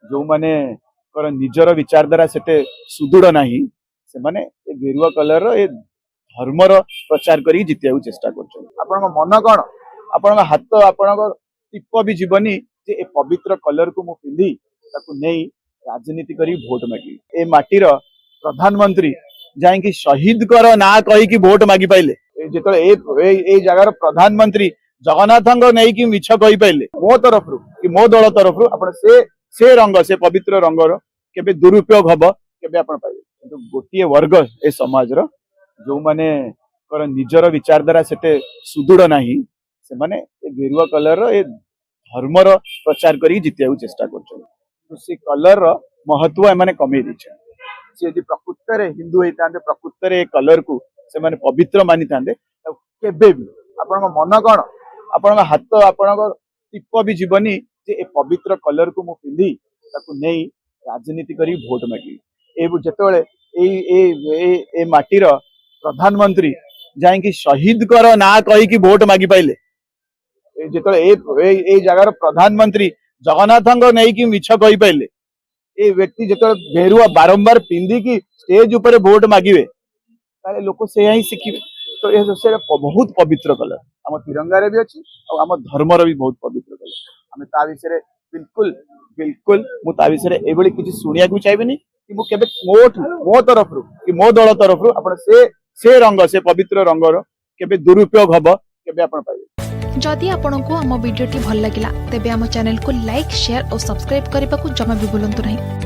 जो माने निजर विचारधारा से सुदृढ़ नहीं से माने गेरुआ कलर ए धर्मर प्रचार करी जितिया चेष्टा कर मन कौन आपण हाथ आपण टीप भी जीवनी जे ए पवित्र कलर को मु पिंधि नहीं राजनीति करी भोट मागी ए माटीर प्रधानमंत्री जाइकी शहीद कर ना कहीकि भोट मागी पाइले जो ए जगार प्रधानमंत्री जगन्नाथ नहीं कि मिछ कही पाइले मो तरफ कि मो दल तरफ आपण से रंग से पवित्र रंगर केबे दुरुपयोग हब केबे आपण पाइबे किंतु गोटे वर्ग ए समाज रो जो माने निजर विचारधारा से सुदृढ़ नहीं से माने गेरुआ कलर ए धर्मर प्रचार करी जितिया चेष्टा कर से कलर महत्व एमाने कमे दी सी यदि प्रकृत हिंदू होता प्रकृत कलर को से माने पवित्र मानी था केबे भी आपण मन कौन आपण हाथ आपण टीप भी जीवनी जे ए पवित्र कलर को मु पिंधि नहीं राजनीति करी भोट मागी जेतेबेले ए माटीर प्रधानमंत्री जाइकी शहीद कर ना कहीकि भोट मागी पाइले जो ए जगार प्रधानमंत्री जगन्नाथ नहीं कि मिछ कही पाइले ए व्यक्ति जो गेरुआ बारंबार पिंधिकी स्टेज ऊपर भोट मागिबे ताले लोक से ही शिखिबे तो ये बहुत पवित्र कलर आम तिरंगारे भी अच्छी और आम धर्मर भी बहुत पवित्र कलर आम ता विषय बिल्कुल बिल्कुल मुझे विषय ये किसी शुणा भी चाहिए कि मो तरफ कि मो दल तरफ आपण से रंग से पवित्र रंगर केबे दुरुपयोग हब केबे आपण पाइबे। जदि आपंक आम भिडी भल लगा तेब आम चैनल को लाइक शेयर और सब्सक्राइब करने को जमा भी भूलु नहीं।